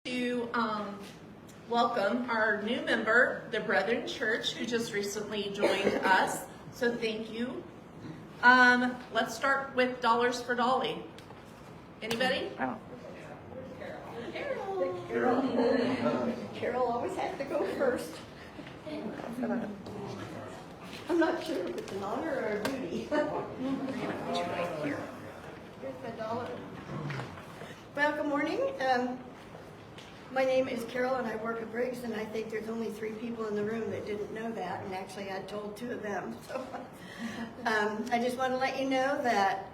To welcome our new member, the Brethren Church, who just recently joined us. So thank you. Let's start with Dollars for Dolly. Anybody? Oh. Carol always has to go first. I'm not sure if it's an honor or a duty. Here's my dollar. Well, good morning. My name is Carol and I work at Briggs, and I think there's only 3 people in the room that didn't know that, and actually I told 2 of them. So I just want to let you know that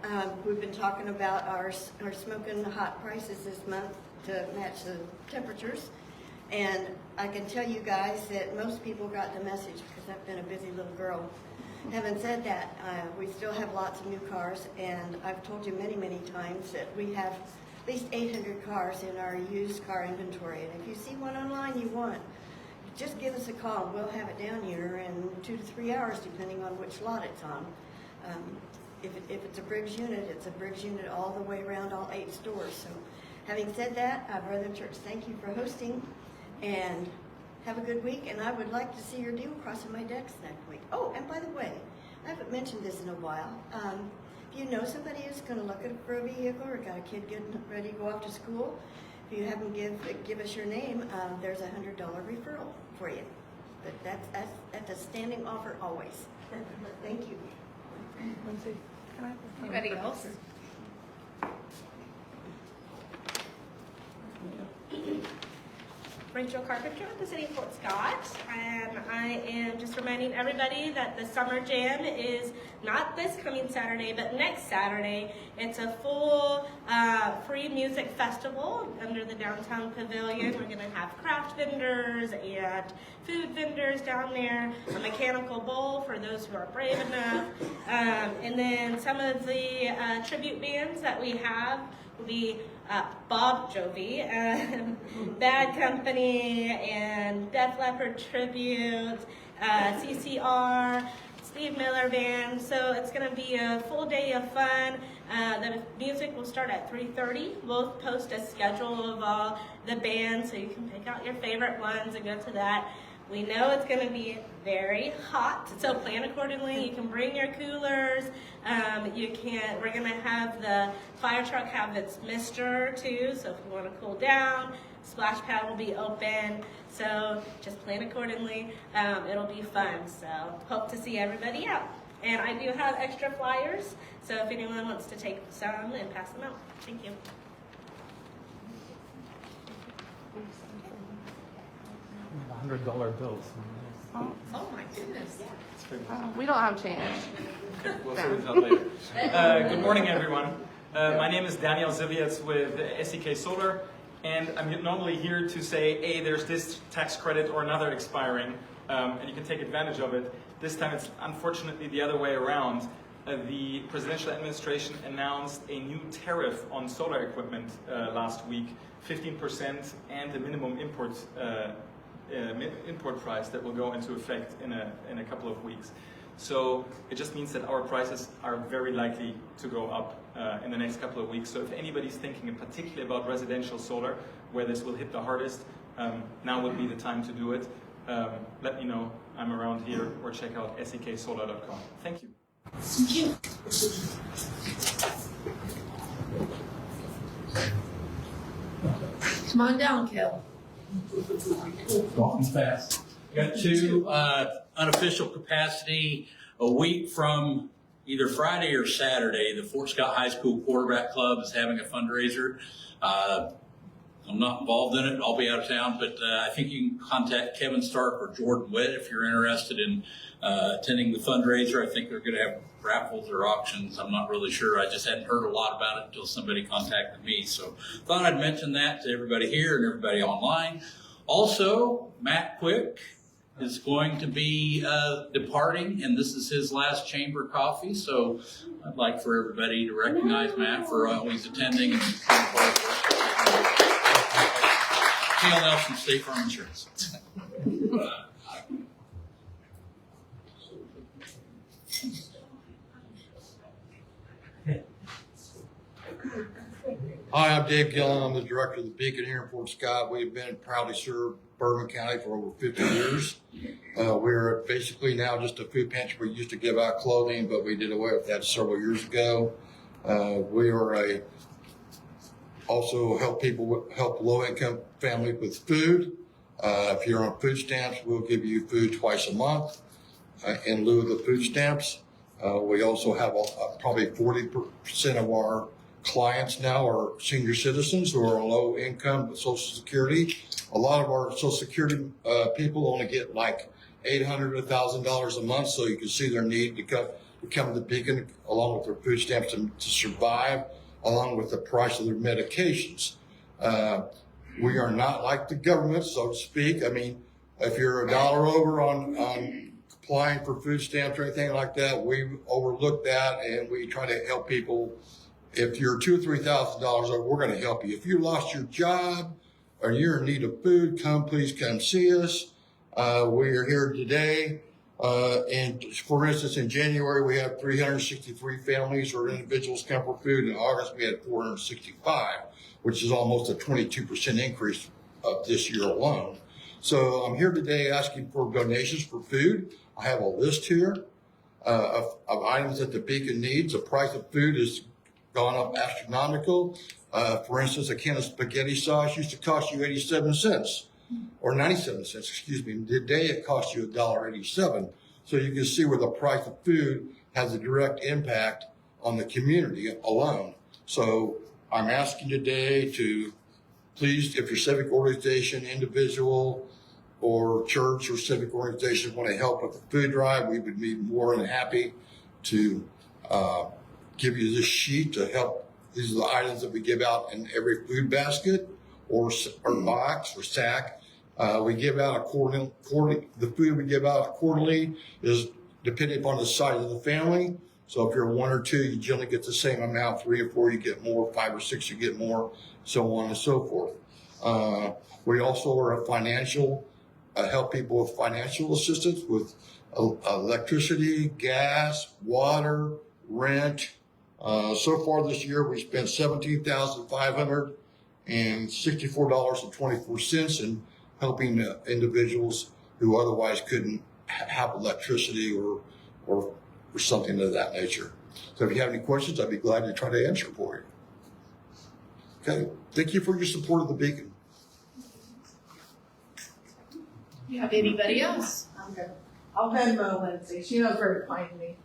we've been talking about our smoking hot prices this month to match the temperatures, and I can tell you guys that most people got the message because I've been a busy little girl. Having said that, we still have lots of new cars, and I've told you many times that we have at least 800 cars in our used car inventory, and if you see one online you want, just give us a call and we'll have it down here in 2 to 3 hours depending on which lot it's on. If it's a Briggs unit, it's a Briggs unit all the way around all 8 stores. So having said that, Brethren Church, thank you for hosting, and have a good week, and I would like to see your deal crossing my decks next week. Oh, and by the way, I haven't mentioned this in a while. If you know somebody who's going to look for a vehicle or got a kid getting ready to go off to school, if you have them give us your name, there's a $100 referral for you. But that's a standing offer always. Thank you. Anybody else? Rachel Carpenter with the City of Fort Scott, and I am just reminding everybody that the Summer Jam is not this coming Saturday, but next Saturday. It's a full free music festival under the downtown pavilion. We're going to have craft vendors and food vendors down there, a mechanical bull for those who are brave enough, and then some of the tribute bands that we have will be Bob Jovi, Bad Company, and Def Leppard Tribute, CCR, Steve Miller Band. So it's going to be a full day of fun. The music will start at 3:30. We'll post a schedule of all the bands so you can pick out your favorite ones and go to that. We know it's going to be very hot, so plan accordingly. You can bring your coolers. We're going to have the fire truck have its mister too, so if you want to cool down, splash pad will be open. So just plan accordingly. It'll be fun. So hope to see everybody out. And I do have extra flyers, so if anyone wants to take some and pass them out. Thank you. $100 bills. Oh my goodness. We don't have change. Okay, we'll figure this out later. Good morning, everyone. My name is Daniel Zivietz with SEK Solar, and I'm normally here to say, hey, there's this tax credit or another expiring, and you can take advantage of it. This time it's unfortunately the other way around. The presidential administration announced a new tariff on solar equipment last week, 15%, and the minimum import price that will go into effect in a couple of weeks. So it just means that our prices are very likely to go up in the next couple of weeks. So if anybody's thinking in particular about residential solar, where this will hit the hardest, now would be the time to do it. Let me know. I'm around here, or check out seksolar.com. Thank you. Come on down, Kel. Walking fast. Got 2 unofficial capacity a week from either Friday or Saturday. The Fort Scott High School Quarterback Club is having a fundraiser. I'm not involved in it. I'll be out of town, but I think you can contact Kevin Stark or Jordan Witt if you're interested in attending the fundraiser. I think they're going to have raffles or auctions. I'm not really sure. I just hadn't heard a lot about it until somebody contacted me. So thought I'd mention that to everybody here and everybody online. Also, Matt Quick is going to be departing, and this is his last chamber coffee. So I'd like for everybody to recognize Matt for always attending and TLL from State Farm Insurance. Hi, I'm Dave Gillen. I'm the director of the Beacon here in Fort Scott. We've been proudly served Bourbon County for over 50 years. We're basically now just a food pantry. We used to give out clothing, but we did away with that several years ago. We are also help low-income families with food. If you're on food stamps, we'll give you food twice a month in lieu of the food stamps. We also have probably 40% of our clients now are senior citizens who are on low income with Social Security. A lot of our Social Security people only get like $800 to $1,000 a month, so you can see their need to come to the Beacon along with their food stamps to survive, along with the price of their medications. We are not like the government, so to speak. I mean, if you're $1 over on applying for food stamps or anything like that, we overlook that and we try to help people. If you're $2,000 or $3,000 over, we're going to help you. If you lost your job or you're in need of food, please come see us. We are here today. And for instance, in January, we had 363 families or individuals come for food. In August, we had 465, which is almost a 22% increase of this year alone. So I'm here today asking for donations for food. I have a list here of items that the Beacon needs. The price of food has gone up astronomical. For instance, a can of spaghetti sauce used to cost you 87 cents or 97 cents, excuse me. Today it costs you $1.87. So you can see where the price of food has a direct impact on the community alone. So I'm asking today to please, if your civic organization, individual, or church or civic organization want to help with the food drive, we would be more than happy to give you this sheet to help. These are the items that we give out in every food basket or box or sack. We give out quarterly. The food we give out quarterly is depending upon the size of the family. So if you're 1 or 2, you generally get the same amount. 3 or 4, you get more. 5 or 6, you get more. So on and so forth. We also are help people with financial assistance with electricity, gas, water, rent. So far this year, we spent $17,564.24 in helping individuals who otherwise couldn't have electricity or something of that nature. So if you have any questions, I'd be glad to try to answer for you. Okay. Thank you for your support of the Beacon. You have anybody else? I'm good. I'll Venmo Lindsay. She knows where to find me.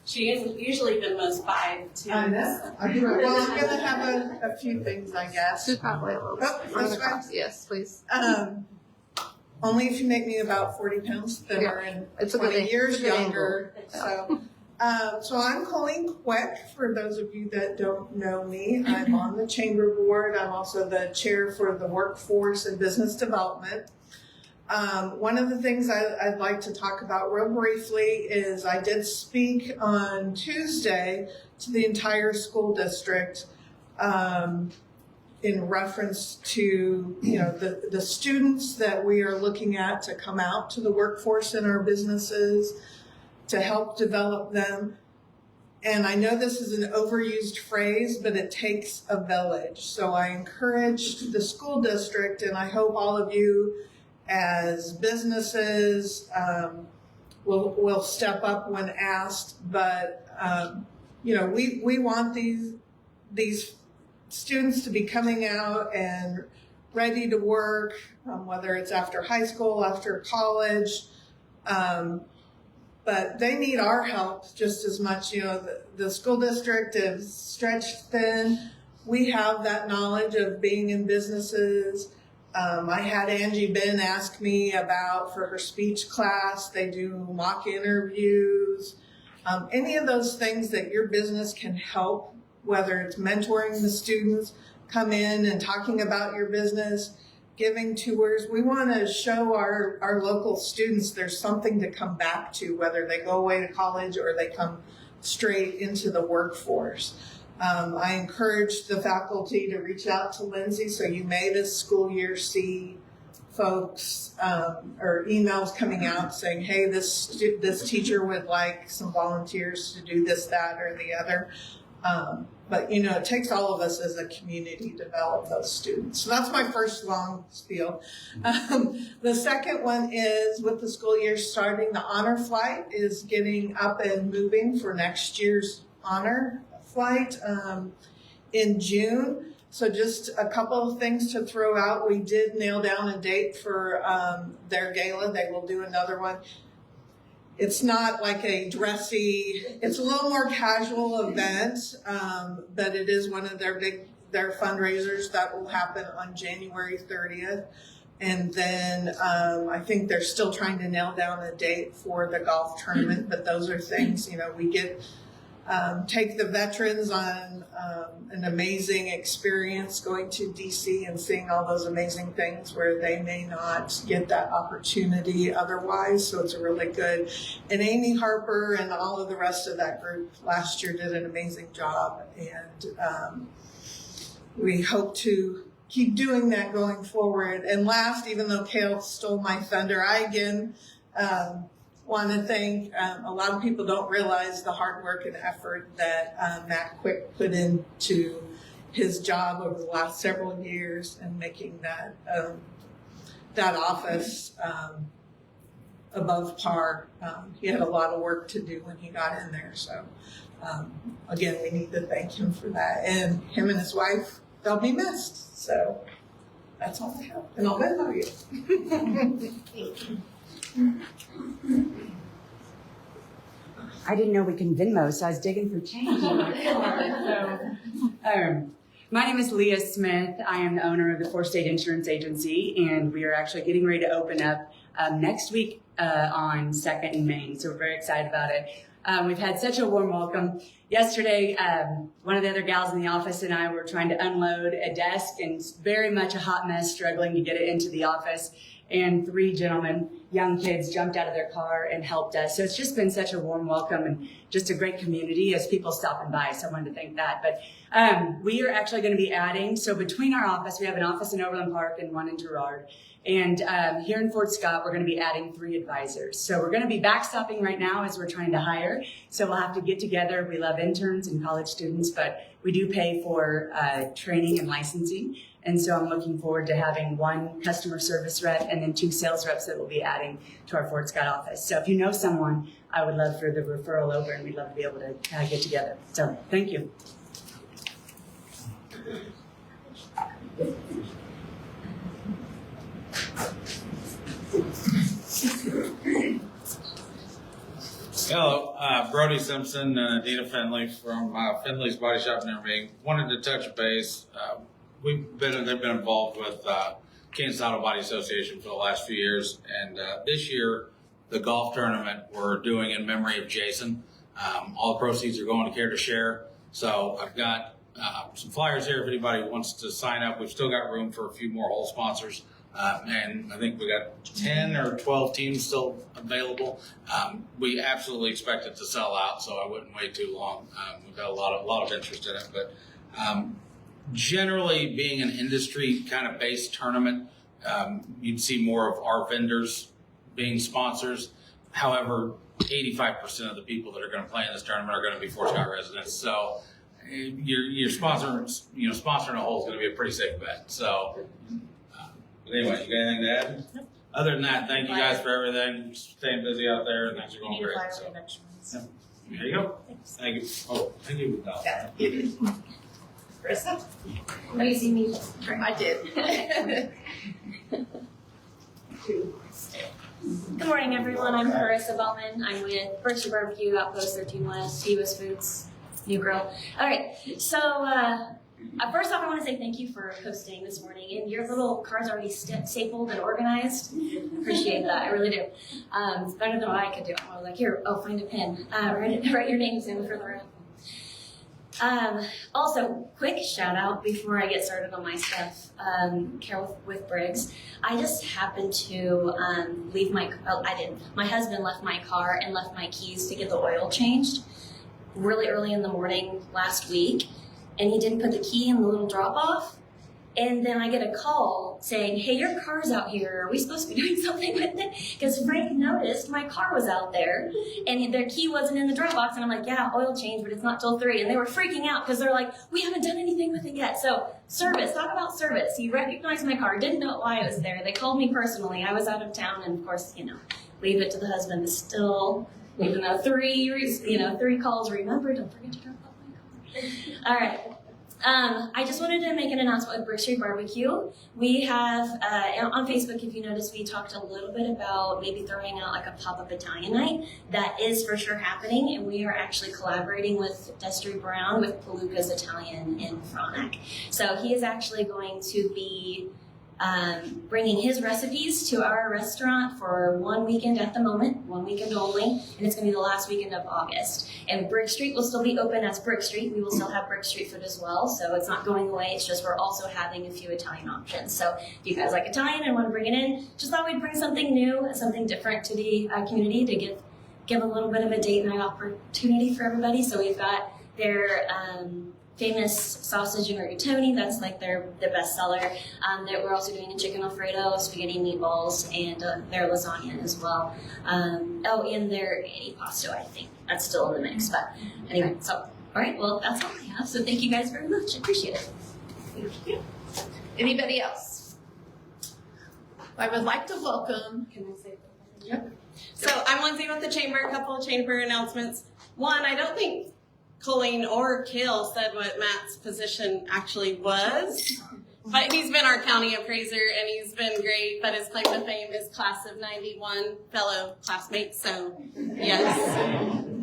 She usually Venmos 5 too. I know. Well, I'm going to have a few things, I guess. Two chocolate loaves. Oh, this one? Yes, please. Only if you make me about 40 pounds thinner and It's a good 20 thing. years It's a good younger. So I'm Colleen Quick, for those of you that don't know me. I'm on the chamber board. I'm also the chair for the workforce and business development. One of the things I'd like to talk about real briefly is I did speak on Tuesday to the entire school district in reference to the students that we are looking at to come out to the workforce in our businesses to help develop them. And I know this is an overused phrase, but it takes a village. So I encouraged the school district, and I hope all of you as businesses will step up when asked. But we want these students to be coming out and ready to work, whether it's after high school, after college. But they need our help just as much. The school district is stretched thin. We have that knowledge of being in businesses. I had Angie Ben ask me for her speech class. They do mock interviews. Any of those things that your business can help, whether it's mentoring the students, come in and talking about your business, giving tours. We want to show our local students there's something to come back to, whether they go away to college or they come straight into the workforce. I encourage the faculty to reach out to Lindsay, so you may this school year see folks or emails coming out saying, hey, this teacher would like some volunteers to do this, that, or the other. but you know, it takes all of us as a community to develop those students. So that's my first long spiel. The second one is, with the school year starting, the honor flight is getting up and moving for next year's honor flight in June. So just a couple of things to throw out. We did nail down a date for their gala. They will do another one. It's not like a dressy, it's a little more casual event, but it is one of their fundraisers that will happen on January 30th. And then I think they're still trying to nail down a date for the golf tournament, but those are things, you know, we get, take the veterans on an amazing experience going to DC and seeing all those amazing things where they may not get that opportunity otherwise. So it's a really good, and Amy Harper and all of the rest of that group last year did an amazing job. And we hope to keep doing that going forward. And last, even though Kale stole my thunder, I again want to thank, a lot of people don't realize the hard work and effort that Matt Quick put into his job over the last several years and making that that office above par. He had a lot of work to do when he got in there. So again, we need to thank him for that. And him and his wife, they'll be missed. So that's all I have. And I'll bet on you. Thank you. I didn't know we can Venmo, so I was digging for change on my phone. So, my name is Leah Smith. I am the owner of the 4-State Insurance Agency, and we are actually getting ready to open up next week on 2nd and Main. So we're very excited about it. We've had such a warm welcome. Yesterday, one of the other gals in the office and I were trying to unload a desk, and it's very much a hot mess, struggling to get it into the office. And 3 gentlemen, young kids, jumped out of their car and helped us. So it's just been such a warm welcome and just a great community as people stopping by. So I wanted to thank that. But we are actually going to be adding, so between our office, we have an office in Overland Park and one in Girard. And here in Fort Scott, we're going to be adding 3 advisors. So we're going to be backstopping right now as we're trying to hire. So we'll have to get together. We love interns and college students, but we do pay for training and licensing. And so I'm looking forward to having 1 customer service rep and then 2 sales reps that we'll be adding to our Fort Scott office. So if you know someone, I would love for the referral over, and we'd love to be able to get together. So thank you. Hello, Brody Simpson, Dina Finley from Finley's Body Shop in Irving. Wanted to touch base. They've been involved with Kansas Auto Body Association for the last few years, and this year the golf tournament we're doing in memory of Jason. All the proceeds are going to Care to Share. So I've got some flyers here if anybody wants to sign up. We've still got room for a few more hole sponsors. And I think we got 10 or 12 teams still available. We absolutely expect it to sell out, so I wouldn't wait too long. We've got a lot of interest in it, but generally being an industry kind of based tournament, you'd see more of our vendors being sponsors. However, 85% of the people that are going to play in this tournament are going to be Fort Scott residents. So your sponsoring a hole is going to be a pretty safe bet. So. Anyway, you got anything to add? Nope. Other than that, thank you guys for everything. Staying busy out there, and things are going great. So. Yeah. There you go. Thanks. Thank you. Oh, thank you. Krista? Oh, you see me? I did. Good morning, everyone. I'm Carissa Bellman. I'm with Berkshire Barbecue, Outpost 13 West, US Foods, New Grill. All right, so first off, I want to say thank you for hosting this morning. And your little card's already stapled and organized. Appreciate that. I really do. It's better than what I could do. I was like, here, find a pen. Write your names in for the room. Also, quick shout out before I get started on my stuff. Carol with Briggs. I just happened to leave my. I didn't. My husband left my car and left my keys to get the oil changed really early in the morning last week. And he didn't put the key in the little drop off. And then I get a call saying, hey, your car's out here. Are we supposed to be doing something with it? Because Frank noticed my car was out there and their key wasn't in the drop box. And I'm like, yeah, oil change, but it's not till 3. And they were freaking out because they're like, we haven't done anything with it yet. So service, talk about service. He recognized my car, didn't know why it was there. They called me personally. I was out of town. And of course, leave it to the husband to still, even though 3 calls, remember, don't forget to drop off my car. All right. I just wanted to make an announcement with Brick Street Barbecue. We have, on Facebook, if you notice, we talked a little bit about maybe throwing out like a pop-up Italian night. That is for sure happening, and we are actually collaborating with Destry Brown with Palooka's Italian in Frontenac. So he is actually going to be bringing his recipes to our restaurant for 1 weekend at the moment, 1 weekend only, and it's going to be the last weekend of August. And Brick Street will still be open as Brick Street. We will still have Brick Street food as well, so it's not going away. It's just we're also having a few Italian options. So if you guys like Italian and want to bring it in, just thought we'd bring something new, something different to the community to give a little bit of a date night opportunity for everybody. So we've got their famous sausage and rigatoni, that's like the best seller. That we're also doing a chicken Alfredo, spaghetti and meatballs, and their lasagna as well. And their antipasto, I think. That's still in the mix, but anyway, so, all right, well, that's all I have. So thank you guys very much. I appreciate it. Thank you. Anybody else? I would like to welcome. Can I say something? Yep. So I'm Lindsay with the Chamber. A couple of Chamber announcements. One, I don't think Colleen or Kale said what Matt's position actually was, but he's been our county appraiser and he's been great, but his claim to fame is class of 91 fellow classmates, so yes.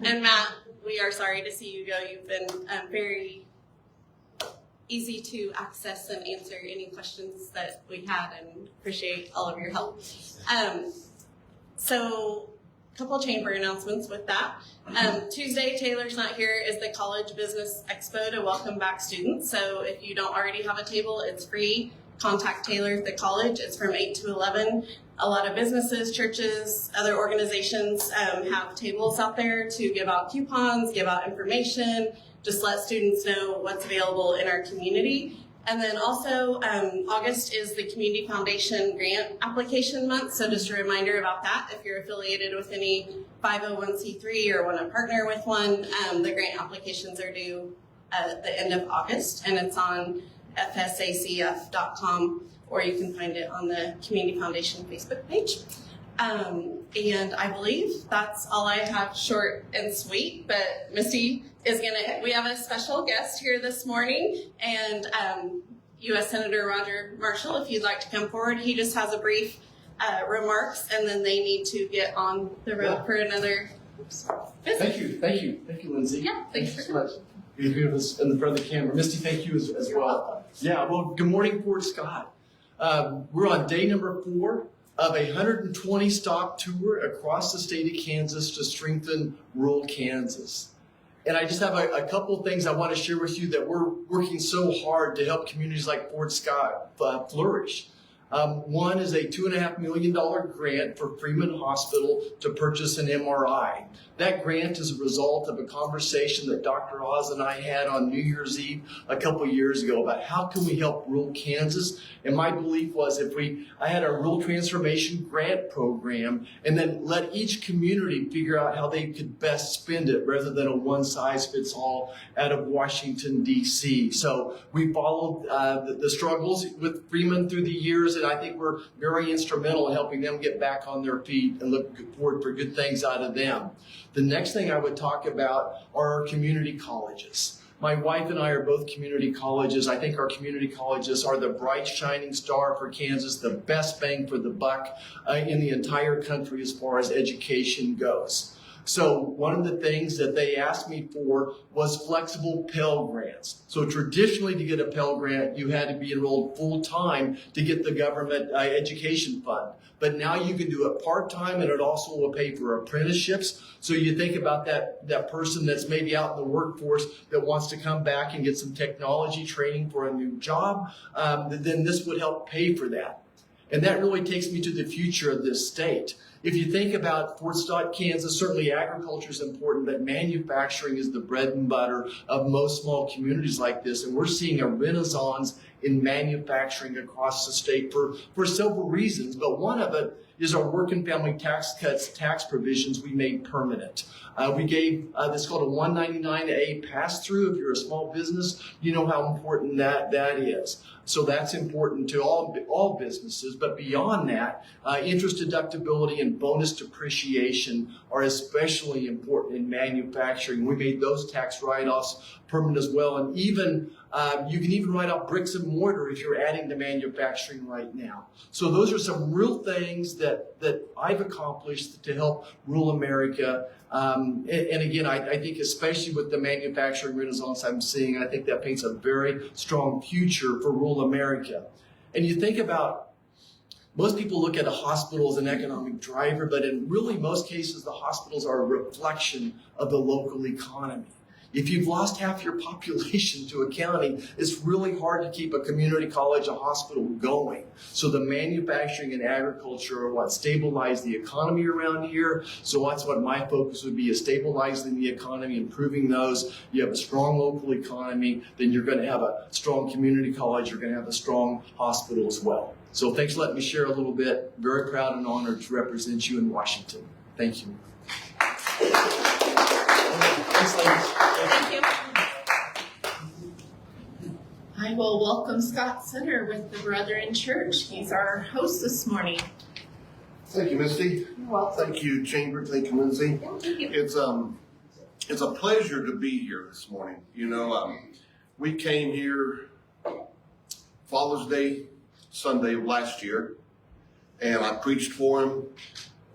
And Matt, we are sorry to see you go. You've been very easy to access and answer any questions that we had, and appreciate all of your help. So a couple of chamber announcements with that. Tuesday, Taylor's not here, is the College Business Expo to welcome back students. So if you don't already have a table, it's free. Contact Taylor at the college. It's from 8 to 11. A lot of businesses, churches, other organizations have tables out there to give out coupons, give out information, just let students know what's available in our community. And then also, August is the Community Foundation grant application month. So just a reminder about that. If you're affiliated with any 501c3 or want to partner with one, the grant applications are due at the end of August, and it's on fsacf.com, or you can find it on the Community Foundation Facebook page. And I believe that's all I have, short and sweet, but Missy is we have a special guest here this morning, and U.S. Senator Roger Marshall, if you'd like to come forward. He just has a brief remarks, and then they need to get on the road for another visit. Thank you, Lindsay. Yeah, thanks for so much. You're here in the front of the camera. Misty, thank you as You're well. welcome. Yeah, well, good morning, Fort Scott. We're on day number 4 of a 120 stop tour across the state of Kansas to strengthen rural Kansas. And I just have a couple of things I want to share with you that we're working so hard to help communities like Fort Scott flourish. One is a $2.5 million grant for Freeman Hospital to purchase an MRI. That grant is a result of a conversation that Dr. Oz and I had on New Year's Eve a couple of years ago about how can we help rural Kansas. And my belief was I had a rural transformation grant program, and then let each community figure out how they could best spend it rather than a one-size-fits-all out of Washington, D.C. So we followed the struggles with Freeman through the years, and I think we're very instrumental in helping them get back on their feet and look forward for good things out of them. The next thing I would talk about are our community colleges. My wife and I are both community colleges. I think our community colleges are the bright shining star for Kansas, the best bang for the buck in the entire country as far as education goes. So one of the things that they asked me for was flexible Pell Grants. So traditionally, to get a Pell Grant, you had to be enrolled full-time to get the government education fund. But now you can do it part-time, and it also will pay for apprenticeships. So you think about that person that's maybe out in the workforce that wants to come back and get some technology training for a new job, then this would help pay for that. And that really takes me to the future of this state. If you think about Fort Scott, Kansas, certainly agriculture is important, but manufacturing is the bread and butter of most small communities like this. And we're seeing a renaissance in manufacturing across the state for several reasons. But one of it is our work and family tax cuts, tax provisions we made permanent. We gave this called a 199A pass-through. If you're a small business, you know how important that is. So that's important to all businesses. But beyond that, interest deductibility and bonus depreciation are especially important in manufacturing. We made those tax write-offs permanent as well. And even you can even write off bricks and mortar if you're adding to manufacturing right now. So those are some real things that I've accomplished to help rural America. And again, I think especially with the manufacturing renaissance I'm seeing, I think that paints a very strong future for rural America. And you think about, most people look at a hospital as an economic driver, but in really most cases, the hospitals are a reflection of the local economy. If you've lost half your population to a county, it's really hard to keep a community college, a hospital going. So the manufacturing and agriculture are what stabilize the economy around here. So that's what my focus would be, is stabilizing the economy, improving those. You have a strong local economy, then you're going to have a strong community college, you're going to have a strong hospital as well. So thanks for letting me share a little bit. Very proud and honored to represent you in Washington. Thank you. Thanks, ladies. Thank you. I will welcome Scott Sutter with the Brethren Church. He's our host this morning. Thank you, Misty. You're welcome. Thank you, Chamber. Thank you, Lindsay. Thank you. It's a pleasure to be here this morning. You know, we came here Father's Day Sunday of last year, and I preached for him.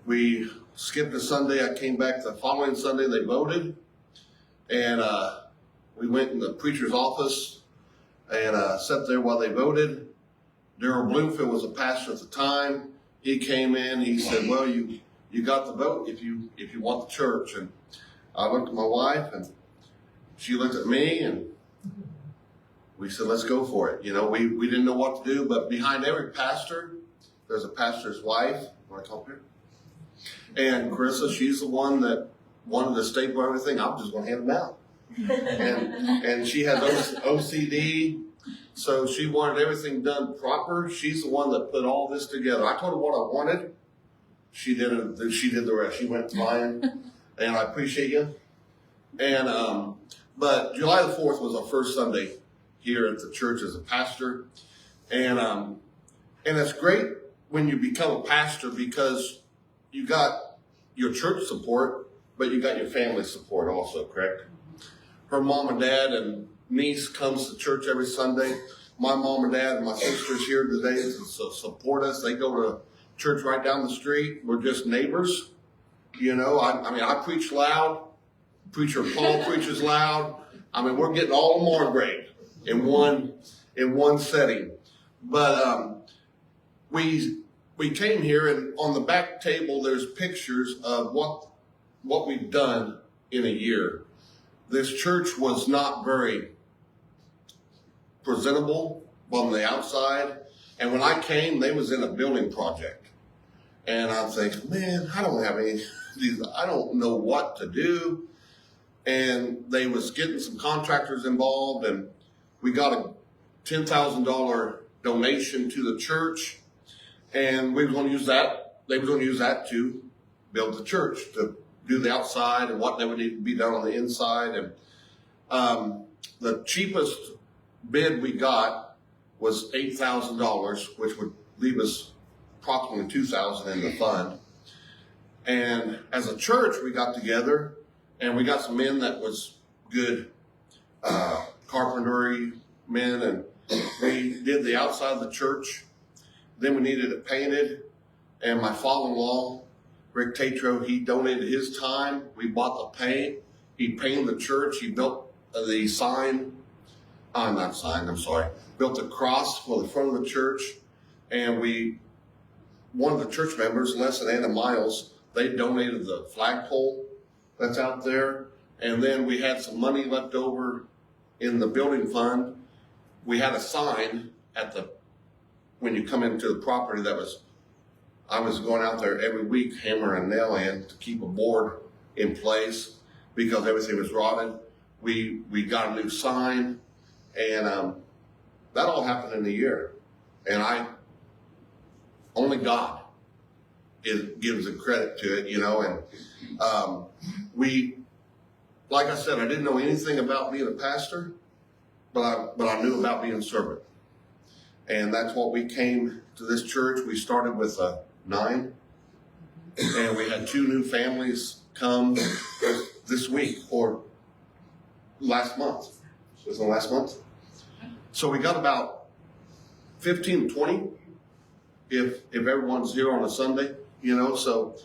We skipped a Sunday. I came back the following Sunday. They voted. And we went in the preacher's office and sat there while they voted. Darrell Bloomfield was a pastor at the time. He came in. He said, "Well, you got the vote if you want the church." And I looked at my wife, and she looked at me, and we said, "Let's go for it." You know, we didn't know what to do, but behind every pastor, there's a pastor's wife. Want to talk here? And Carissa, she's the one that wanted to staple everything. I'm just going to hand them out. And she has OCD, so she wanted everything done proper. She's the one that put all this together. I told her what I wanted. She did it. She did the rest. She went flying, and I appreciate you. And but July the 4th was our first Sunday here at the church as a pastor, and it's great when you become a pastor because you got your church support, but you got your family support also, correct? Her mom and dad and niece comes to church every Sunday. My mom and dad and my sister's here today to support us. They go to church right down the street. We're just neighbors. You know, I mean, I preach loud. Preacher Paul preaches loud. I mean, we're getting all of Margrave in one setting. But we came here, and on the back table there's pictures of what we've done in a year. This church was not very presentable on the outside, and when I came, they was in a building project, and I'm thinking, man, I don't have any of these. I don't know what to do. And they was getting some contractors involved, and we got a $10,000 donation to the church, and we were going to use that. They were going to use that to build the church, to do the outside and what they would need to be done on the inside. And the cheapest bid we got was $8,000, which would leave us approximately $2,000 in the fund. And as a church, we got together, and we got some men that was good carpentry men, and we did the outside of the church. Then we needed it painted, and my father-in-law, Rick Tatro, he donated his time. We bought the paint. He painted the church. He built the built the cross for the front of the church. And one of the church members, Les and Anna Miles, they donated the flagpole that's out there. And then we had some money left over in the building fund. We had a sign when you come into the property that was I was going out there every week, hammer a nail in to keep a board in place because everything was rotted. We got a new sign, and that all happened in a year. And only God gives the credit to it, you know. And like I said, I didn't know anything about being a pastor, but I knew about being a servant. And that's what we came to this church. We started with 9, and we had 2 new families come this week or last month. Was it last month? So we got about 15 to 20 if everyone's here on a Sunday, you know. So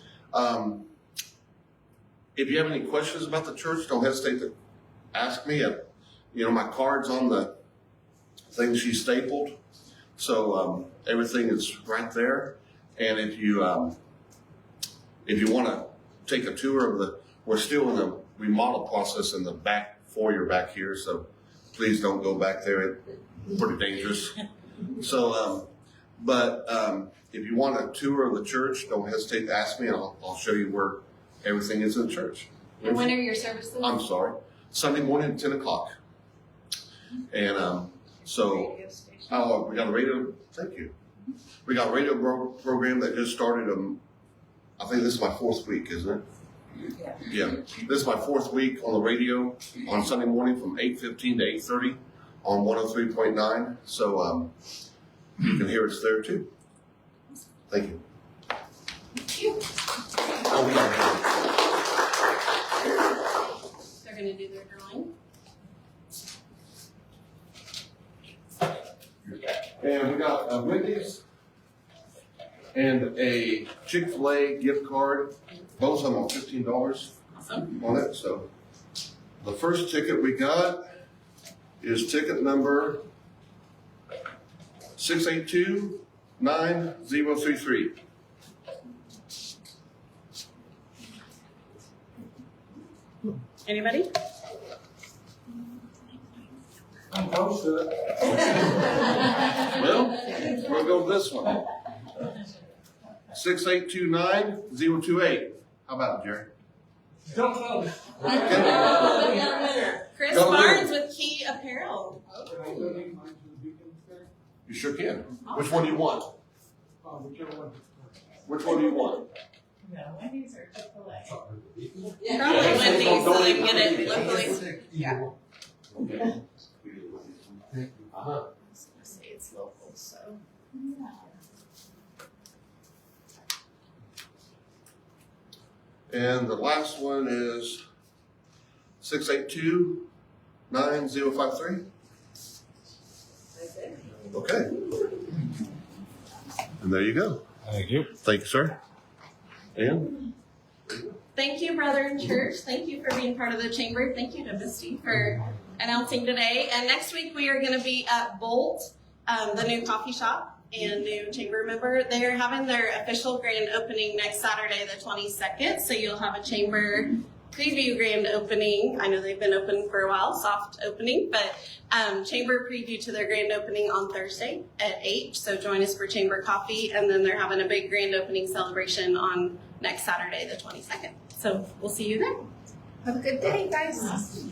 if you have any questions about the church, don't hesitate to ask me. You know, my card's on the thing she stapled. So everything is right there. And if you want to take a tour we're still in the remodel process in the back foyer back here. So please don't go back there. It's pretty dangerous. So, if you want a tour of the church, don't hesitate to ask me, and I'll show you where everything is in the church. And when are your services? I'm sorry. Sunday morning at 10 o'clock. And we got a radio, thank you. We got a radio program that just started, I think this is my 4th week, isn't it? Yeah. This is my 4th week on the radio on Sunday morning from 8:15 to 8:30 on 103.9. So you can hear us there too. Thank you. Thank you. Oh, we got They're going to do their drawing. And we got a Wendy's and a Chick-fil-A gift card. Both of them are $15 on it. So the first ticket we got is ticket number 6829033. Anybody? I'm close to it. Well, we'll go with this one. 6829028. How about it, Jerry? Don't know. Chris Go Barnes with Key Apparel. You sure can. Which one do you want? Which one do you want? No, Wendy's or Chick-fil-A? Probably Wendy's, so they can get it locally. Yeah. Okay. I was gonna say it's local, so. And the last one is 6829053. Okay. And there you go. Thank you. Thank you, sir. And Thank you, Brethren Church. Thank you for being part of the chamber. Thank you to Misty for announcing today. And next week we are going to be at Bolt, the new coffee shop and new chamber member. They are having their official grand opening next Saturday, the 22nd. So you'll have a chamber preview grand opening. I know they've been open for a while, soft opening, but chamber preview to their grand opening on Thursday at 8. So join us for chamber coffee, and then they're having a big grand opening celebration on next Saturday, the 22nd. So we'll see you there. Have a good day, guys.